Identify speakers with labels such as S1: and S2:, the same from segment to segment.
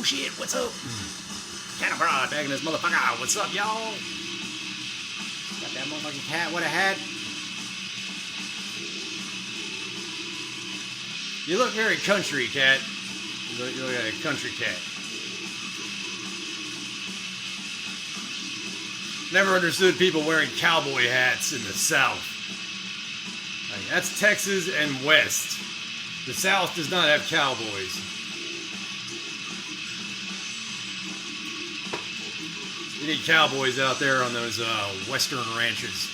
S1: shit, what's up? Cat abroad, back in this motherfucker. What's up, y'all? Got that motherfucking cat. What a hat. You look very country, cat. You look like a country cat. Never understood people wearing cowboy hats in the South. Like, that's Texas and West. The South does not have cowboys. You need cowboys out there on those western ranches.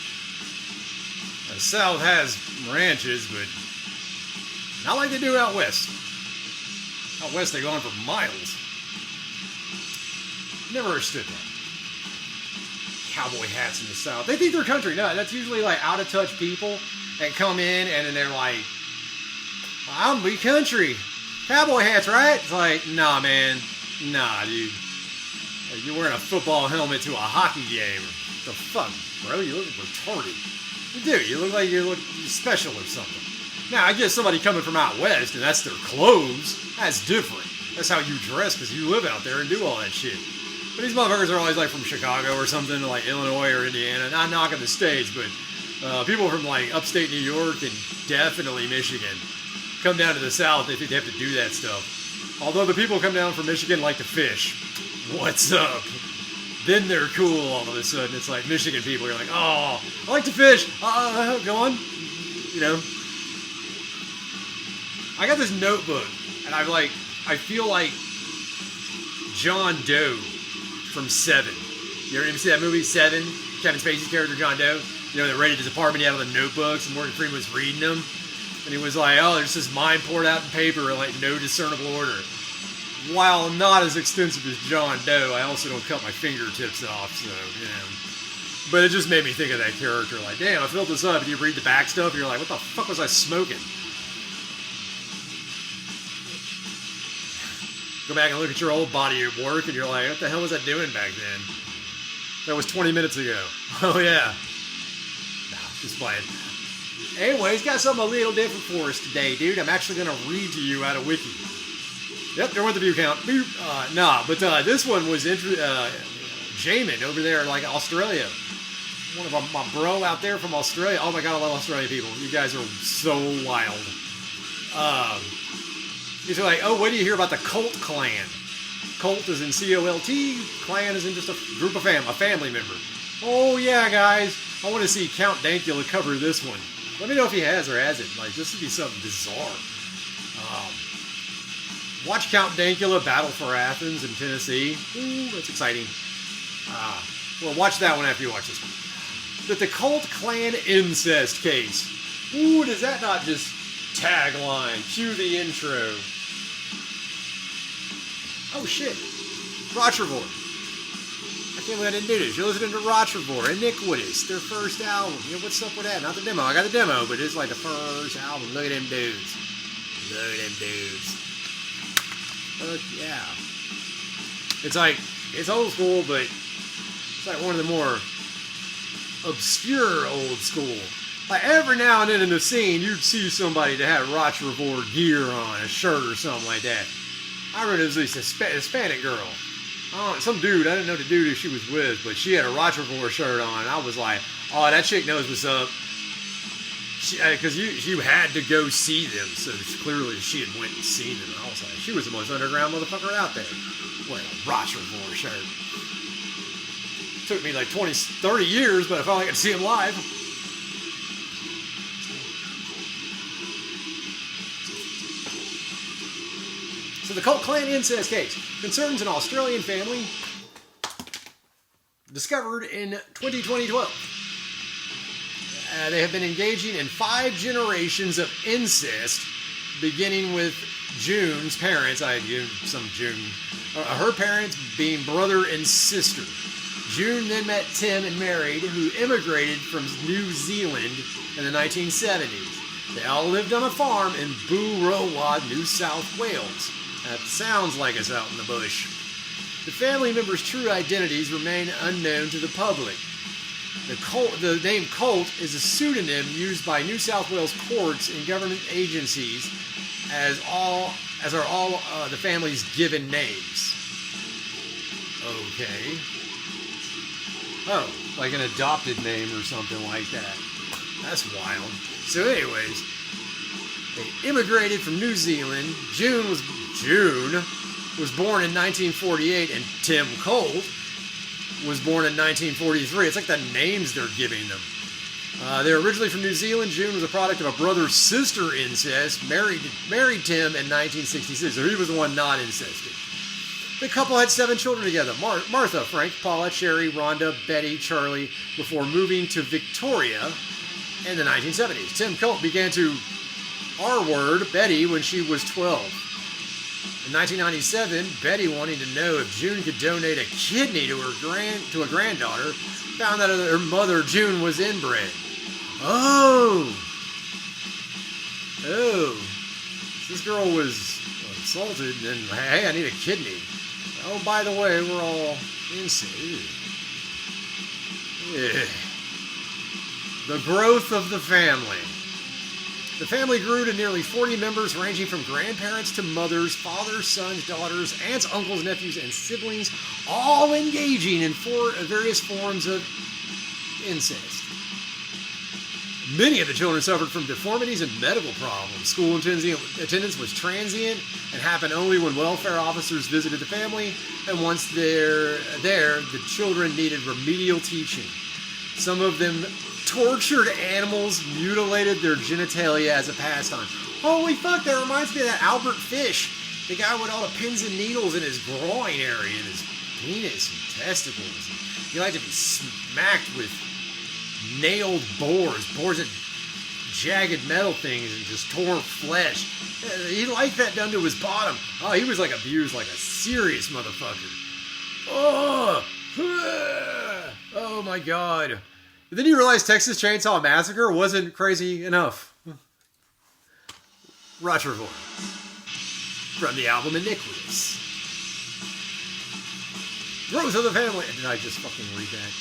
S1: The South has ranches, but not like they do out west. Out west, they go on for miles. Never understood that. Cowboy hats in the South. They think they're country. No, that's usually like out of touch people that come in and then they're like, I'm be country. Cowboy hats, right? It's like, nah, man. Nah, dude. You're wearing a football helmet to a hockey game. The fuck, bro? You look retarded. You do. You look like you look special or something. Now, I guess somebody coming from out west and that's their clothes. That's different. That's how you dress because you live out there and do all that shit. But these motherfuckers are always like from Chicago or something, like Illinois or Indiana. Not knocking the states, but people from like upstate New York and definitely Michigan come down to the South. They think they have to do that stuff. Although the people come down from Michigan like to fish. What's up? Then they're cool all of a sudden. It's like Michigan people are like, oh, I like to fish. Go on. You know. I got this notebook, and I feel like John Doe from Seven. You ever see that movie, Seven? Kevin Spacey's character, John Doe. You know, they raided his apartment, he had all the notebooks, and Morgan Freeman was reading them. And he was like, oh, there's this mine poured out in paper in like no discernible order. While not as extensive as John Doe, I also don't cut my fingertips off, so, you know. But it just made me think of that character, like, damn, I filled this up, and you read the back stuff, and you're like, what the fuck was I smoking? Go back and look at your old body of work, and you're like, what the hell was I doing back then? That was 20 minutes ago. Oh, yeah. No, just playing. Anyways, got something a little different for us today, dude. I'm actually going to read to you out of Wiki. Yep, there went the view count. But this one was Jayman over there, like Australia. One of my bro out there from Australia. Oh my god, I love Australian people. You guys are so wild. He's like, oh, what do you hear about the Colt clan? Colt is in C-O-L-T. Clan is in just a group of a family member. Oh yeah, guys. I want to see Count Dankula cover this one. Let me know if he has or hasn't. Like, this would be something bizarre. Watch Count Dankula battle for Athens in Tennessee. Ooh, that's exciting. Well, watch that one after you watch this one. But the Colt clan incest case. Ooh, does that not just tagline? Cue the intro. Oh, shit. Rotrevor. I can't believe I didn't do this. You're listening to Rotrevor, Iniquitous, their first album. You know, what's up with that? Not the demo. I got the demo, but it's like the first album. Look at them dudes. Look at them dudes. Fuck yeah. It's like, it's old school, but it's like one of the more obscure old school. Like every now and then in the scene, you'd see somebody that had Rotrevor gear on, a shirt or something like that. I remember there was this Hispanic girl. Some dude, I didn't know the dude who she was with, but she had a Rotrevor shirt on, and I was like, oh, that chick knows what's up. Because you had to go see them, so clearly she had went and seen them. And I was like, she was the most underground motherfucker out there, wearing a Rotrevor shirt. Took me like 20, 30 years, but I finally got to see him live. So the Colt clan incest case concerns an Australian family discovered in 2012. They have been engaging in 5 generations of incest, beginning with June's parents. I give some June. Her parents being brother and sister. June then met Tim and married, who immigrated from New Zealand in the 1970s. They all lived on a farm in Boorawa, New South Wales. That sounds like it's out in the bush. The family members' true identities remain unknown to the public. The name Colt is a pseudonym used by New South Wales courts and government agencies, as are all the family's given names. Okay. Oh, like an adopted name or something like that. That's wild. So anyways, they immigrated from New Zealand. June was born in 1948, and Tim Colt was born in 1943. It's like the names they're giving them. They're originally from New Zealand. June was a product of a brother-sister incest. Married Tim in 1966, so he was the one not incested. The couple had 7 children together. Martha, Frank, Paula, Sherry, Rhonda, Betty, Charlie, before moving to Victoria in the 1970s. Tim Colt began to R-word Betty when she was 12. In 1997, Betty, wanting to know if June could donate a kidney to a granddaughter, found out that her mother, June, was inbred. Oh, this girl was assaulted, and hey, I need a kidney. Oh, by the way, we're all incest. The growth of the family. The family grew to nearly 40 members, ranging from grandparents to mothers, fathers, sons, daughters, aunts, uncles, nephews, and siblings, all engaging in various forms of incest. Many of the children suffered from deformities and medical problems. School attendance was transient and happened only when welfare officers visited the family, and once they're there, the children needed remedial teaching. Some of them tortured animals, mutilated their genitalia as a pastime. Holy fuck, that reminds me of that Albert Fish, the guy with all the pins and needles in his groin area and his penis and testicles. He liked to be smacked with nailed boars that jagged metal things and just tore flesh. He liked that done to his bottom. Oh, he was like abused like a serious motherfucker. Oh my god. But then you realize Texas Chainsaw Massacre wasn't crazy enough. Rochefort. From the album Iniquitous. Growth of the family. Did I just fucking read that?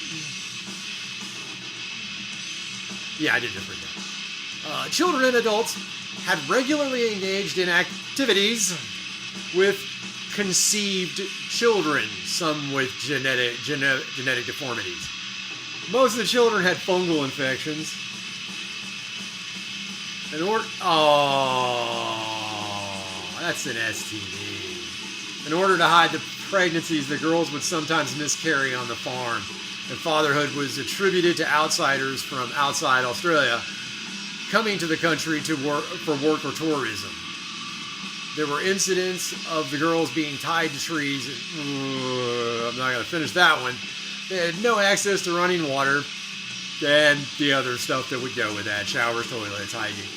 S1: Yeah, I did just read that. Children and adults had regularly engaged in activities with conceived children, some with genetic deformities. Most of the children had fungal infections. That's an STD. In order to hide the pregnancies, the girls would sometimes miscarry on the farm, and fatherhood was attributed to outsiders from outside Australia coming to the country for work or tourism. There were incidents of the girls being tied to trees. I'm not going to finish that one. They had no access to running water and the other stuff that would go with that. Showers, toilets, hygiene.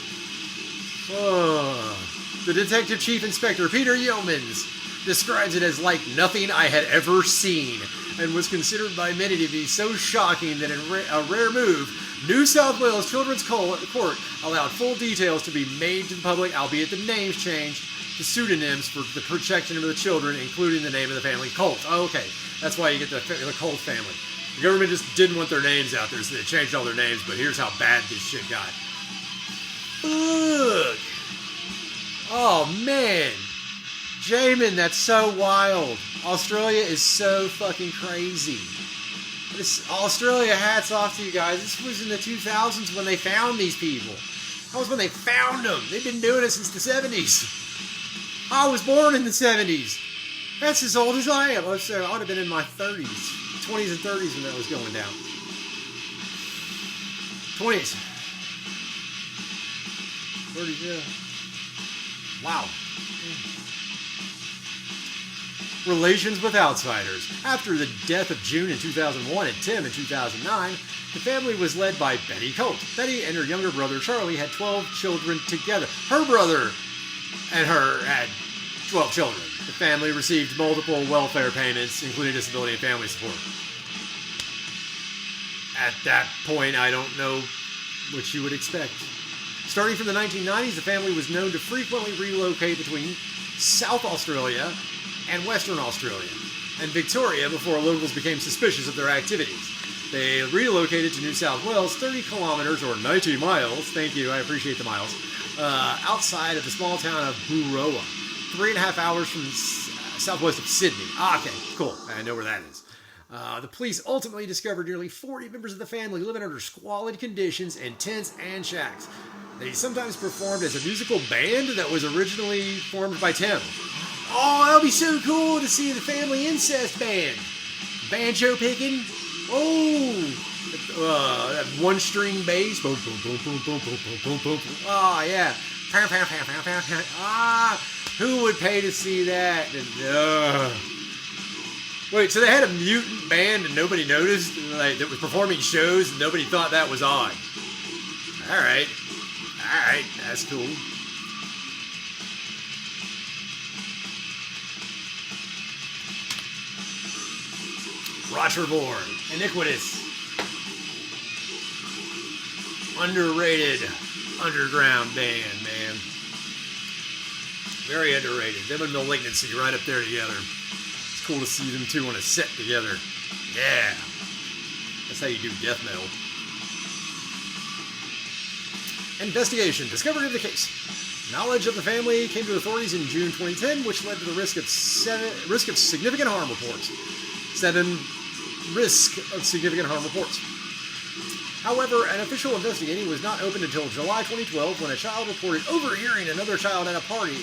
S1: The Detective Chief Inspector, Peter Yeomans, describes it as like nothing I had ever seen, and was considered by many to be so shocking that in a rare move, New South Wales Children's Court allowed full details to be made to the public, albeit the names changed to pseudonyms for the protection of the children, including the name of the family, Colt. Oh, okay. That's why you get the Colt family. The government just didn't want their names out there, so they changed all their names, but here's how bad this shit got. Ugh. Oh, man. Jayman, that's so wild. Australia is so fucking crazy. Australia, hats off to you guys. This was in the 2000s when they found these people. That was when they found them. They've been doing it since the 70s. I was born in the 70s. That's as old as I am. I would have been in my 30s. 20s and 30s when that was going down. 20s. 30s, yeah. Wow. Relations with outsiders. After the death of June in 2001 and Tim in 2009, the family was led by Betty Colt. Betty and her younger brother Charlie had 12 children together. Her brother and her had 12 children. The family received multiple welfare payments, including disability and family support. At that point, I don't know what you would expect. Starting from the 1990s, the family was known to frequently relocate between South Australia and Western Australia and Victoria before locals became suspicious of their activities. They relocated to New South Wales 30 kilometers or 90 miles, thank you, I appreciate the miles, outside of the small town of Buroa, 3.5 hours from southwest of Sydney. Ah, okay, cool. I know where that is. The police ultimately discovered nearly 40 members of the family living under squalid conditions in tents and shacks. They sometimes performed as a musical band that was originally formed by Tim. Oh, that'll be so cool to see the family incest band. Banjo picking. Oh, that one-string bass. Boom, boom, boom, boom, boom, boom, boom, boom, boom. Oh, yeah. Ah, who would pay to see that? Wait, so they had a mutant band and nobody noticed? Like, that was performing shows and nobody thought that was odd. Alright, that's cool. Rocherborn, iniquitous, underrated underground band, man. Very underrated. Them and Malignancy right up there together. It's cool to see them two on a set together. Yeah. That's how you do death metal. Investigation. Discovery of the case. Knowledge of the family came to authorities in June 2010, which led to the risk of significant harm reports. 7 risk of significant harm reports. However, an official investigating was not opened until July 2012 when a child reported overhearing another child at a party,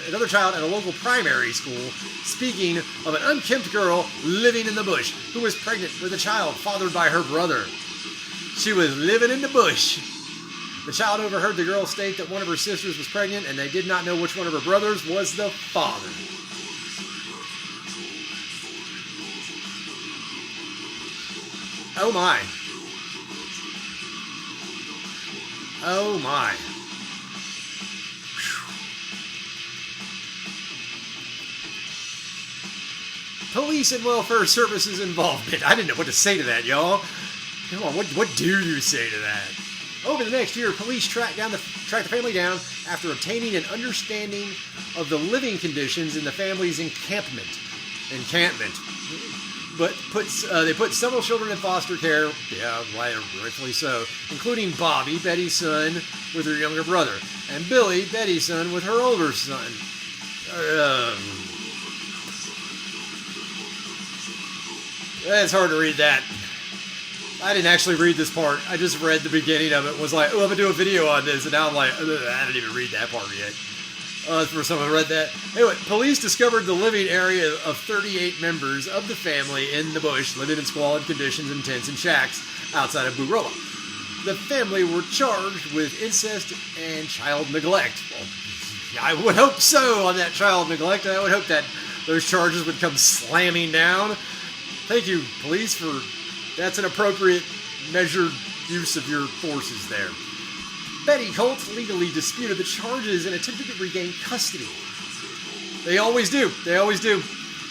S1: another child at a local primary school, speaking of an unkempt girl living in the bush who was pregnant with a child fathered by her brother. She was living in the bush. The child overheard the girl state that one of her sisters was pregnant and they did not know which one of her brothers was the father. Oh my. Oh my. Police and welfare services involvement. I didn't know what to say to that, y'all. Come on, what do you say to that? Over the next year, police tracked the family down after obtaining an understanding of the living conditions in the family's encampment. But they put several children in foster care, yeah, rightfully so, including Bobby, Betty's son, with her younger brother, and Billy, Betty's son, with her older son. It's hard to read that. I didn't actually read this part. I just read the beginning of it. Was like, oh, I'm gonna do a video on this, and now I'm like, I didn't even read that part yet. That's the first time I read that. Anyway, police discovered the living area of 38 members of the family in the bush, living in squalid conditions in tents and shacks outside of Burola. The family were charged with incest and child neglect. Well, I would hope so on that child neglect. I would hope that those charges would come slamming down. Thank you, police, for that's an appropriate measured use of your forces there. Betty Colt legally disputed the charges and attempted to regain custody. They always do. They always do.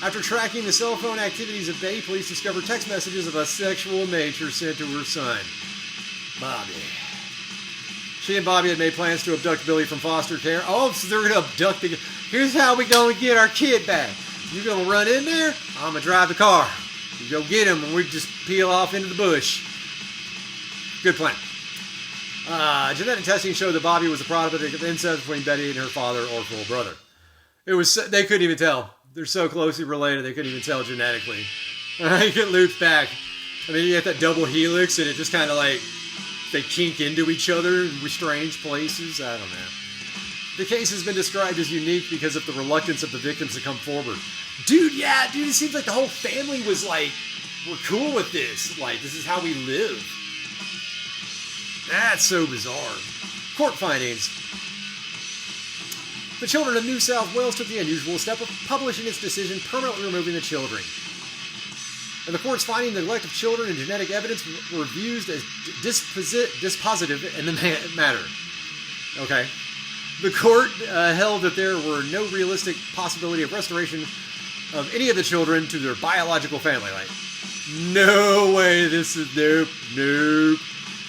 S1: After tracking the cell phone activities of Betty, police discovered text messages of a sexual nature sent to her son, Bobby. She and Bobby had made plans to abduct Billy from foster care. Oh, so they're going to abduct the... Here's how we're going to get our kid back. You're going to run in there, I'm going to drive the car. You go get him, and we just peel off into the bush. Good plan. Genetic testing showed that Bobby was a product of incest between Betty and her father or full brother. They couldn't even tell. They're so closely related, they couldn't even tell genetically. You get looped back. I mean, you get that double helix, and it just kind of like, they kink into each other in strange places. I don't know. The case has been described as unique because of the reluctance of the victims to come forward. Dude, it seems like the whole family was like, we're cool with this. Like, this is how we live. That's so bizarre. Court findings. The children of New South Wales took the unusual step of publishing its decision permanently removing the children. And the court's finding the neglect of children and genetic evidence were viewed as dispositive in the matter. Okay. The court held that there were no realistic possibility of restoration of any of the children to their biological family. Like, no way, this is, nope.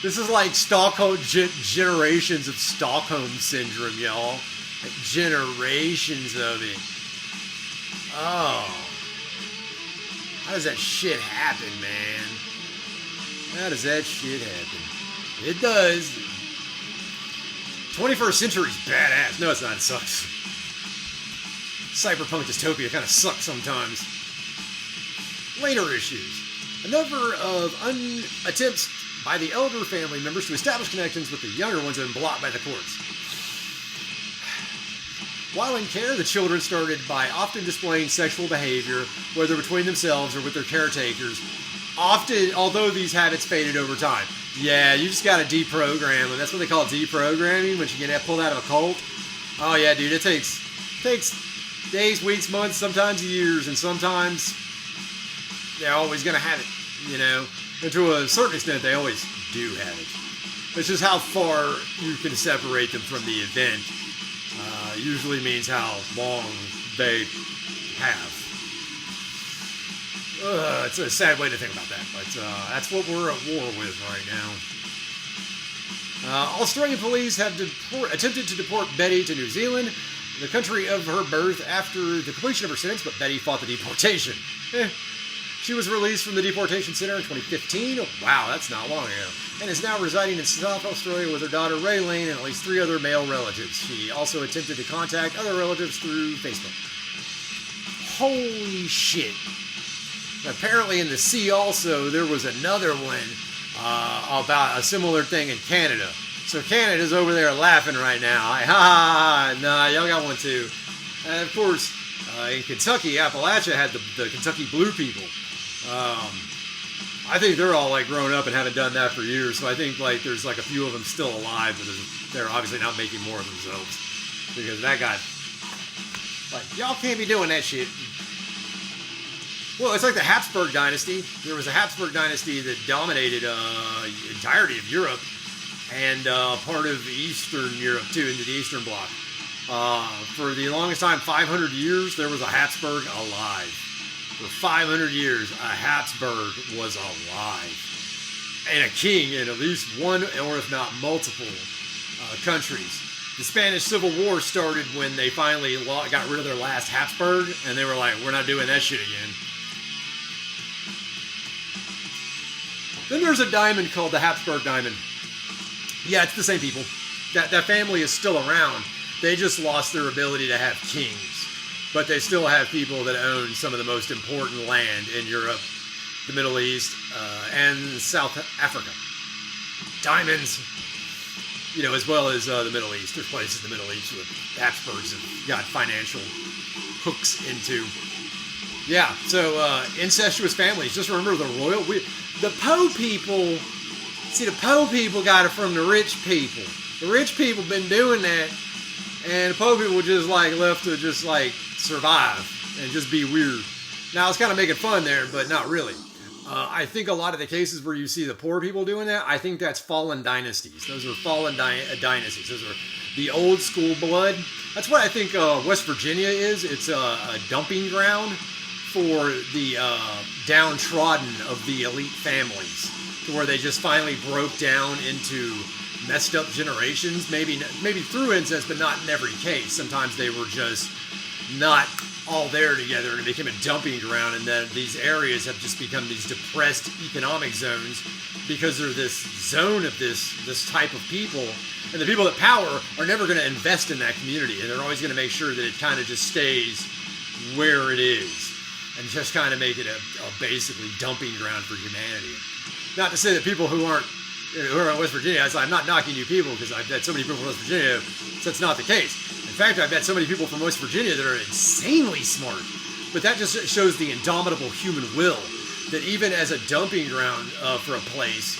S1: This is like Stockholm, generations of Stockholm Syndrome, y'all. Like generations of it. Oh. How does that shit happen, man? How does that shit happen? It does. 21st century's badass. No, it's not. It sucks. cyberpunk dystopia kind of sucks sometimes. Later issues. A number of attempts by the elder family members to establish connections with the younger ones have been blocked by the courts. While in care, the children started by often displaying sexual behavior, whether between themselves or with their caretakers. Often, although these habits faded over time. Yeah, you just gotta deprogram them. That's what they call deprogramming, when you get pulled out of a cult. Oh yeah, dude, it takes days, weeks, months, sometimes years, and sometimes they're always gonna have it, you know. And to a certain extent, they always do have it. It's just how far you can separate them from the event. Usually means how long they have. It's a sad way to think about that, but that's what we're at war with right now. Australian police have attempted to deport Betty to New Zealand, the country of her birth, after the completion of her sentence, but Betty fought the deportation. She was released from the deportation center in 2015. Oh, wow, that's not long ago. And is now residing in South Australia with her daughter Raylene and at least 3 other male relatives. She also attempted to contact other relatives through Facebook. Holy shit. Apparently in the sea also, there was another one about a similar thing in Canada. So Canada's over there laughing right now. Nah, y'all got one too. And of course, in Kentucky, Appalachia had the Kentucky Blue people. I think they're all like grown up and haven't done that for years. So I think like there's like a few of them still alive, but they're obviously not making more of themselves, because that got like, y'all can't be doing that shit. Well, it's like the Habsburg dynasty. There was a Habsburg dynasty that dominated the entirety of Europe and part of Eastern Europe too, into the Eastern Bloc. For the longest time, 500 years, there was a Habsburg alive. For 500 years, a Habsburg was alive. And a king in at least one, or if not multiple, countries. The Spanish Civil War started when they finally got rid of their last Habsburg, and they were like, we're not doing that shit again. Then there's a diamond called the Habsburg diamond. Yeah, it's the same people. That family is still around. They just lost their ability to have kings. But they still have people that own some of the most important land in Europe, the Middle East, and South Africa. Diamonds, you know, as well as the Middle East. There's places in the Middle East where Habsburgs have got financial hooks into. Yeah, so incestuous families. Just remember the Po people. See, the Po people got it from the rich people. The rich people been doing that, and the Po people just like left to just like survive and just be weird. Now it's kind of making fun there, but not really. I think a lot of the cases where you see the poor people doing that, I think that's fallen dynasties. Those are fallen dynasties. Those are the old school blood. That's what I think West Virginia is. It's a dumping ground for the downtrodden of the elite families, to where they just finally broke down into messed up generations, maybe through incest, but not in every case. Sometimes they were just not all there together, and it became a dumping ground, and then these areas have just become these depressed economic zones because they're this zone of this type of people, and the people that power are never going to invest in that community, and they're always going to make sure that it kind of just stays where it is, and just kind of make it a basically dumping ground for humanity. Not to say that people who are in West Virginia, I'm not knocking you people, because I've met so many people from West Virginia, so that's not the case. In fact, I've met so many people from West Virginia that are insanely smart. But that just shows the indomitable human will, that even as a dumping ground for a place,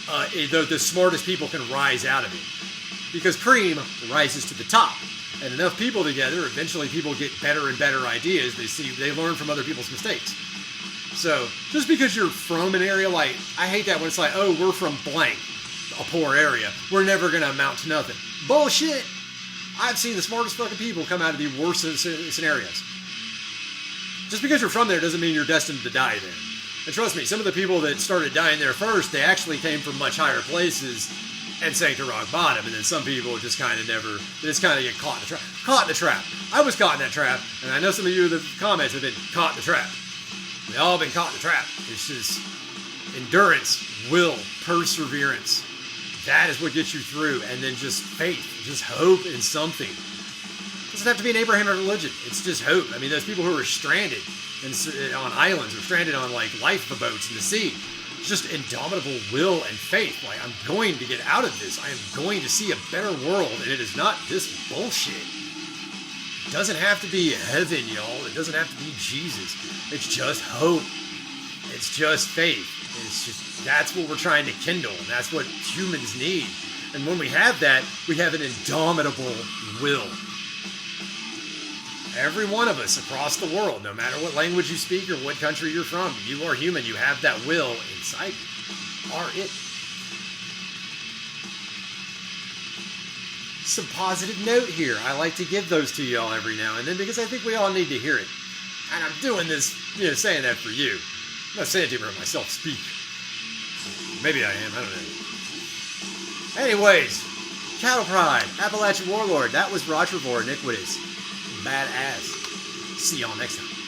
S1: the smartest people can rise out of it. Because cream rises to the top. And enough people together, eventually people get better and better ideas. They learn from other people's mistakes. So, just because you're from an area, like, I hate that when it's like, oh, we're from blank, a poor area, we're never going to amount to nothing. Bullshit! I've seen the smartest fucking people come out of the worst scenarios. Just because you're from there doesn't mean you're destined to die there. And trust me, some of the people that started dying there first, they actually came from much higher places and sank to rock bottom. And then some people just kind of get caught in the trap. Caught in the trap. I was caught in that trap, and I know some of you in the comments have been caught in the trap. We've all been caught in the trap. It's just endurance, will, perseverance. That is what gets you through. And then just faith, just hope in something. It doesn't have to be an Abrahamic religion. It's just hope. I mean, those people who are stranded on islands or stranded on like lifeboats in the sea, it's just indomitable will and faith. Like, I'm going to get out of this. I am going to see a better world, and it is not this bullshit. It doesn't have to be heaven, y'all. It doesn't have to be Jesus. It's just hope. It's just faith. It's just, that's what we're trying to kindle, and that's what humans need. And when we have that, we have an indomitable will. Every one of us across the world, no matter what language you speak or what country you're from, you are human. You have that will inside you. You are it. Some positive note here. I like to give those to y'all every now and then because I think we all need to hear it. And I'm doing this, saying that for you. I'm not saying it to hear myself speak. Maybe I am. I don't know. Anyways, Cattle Pride, Appalachian Warlord. That was Rotrevor, Iniquitous. Badass. See y'all next time.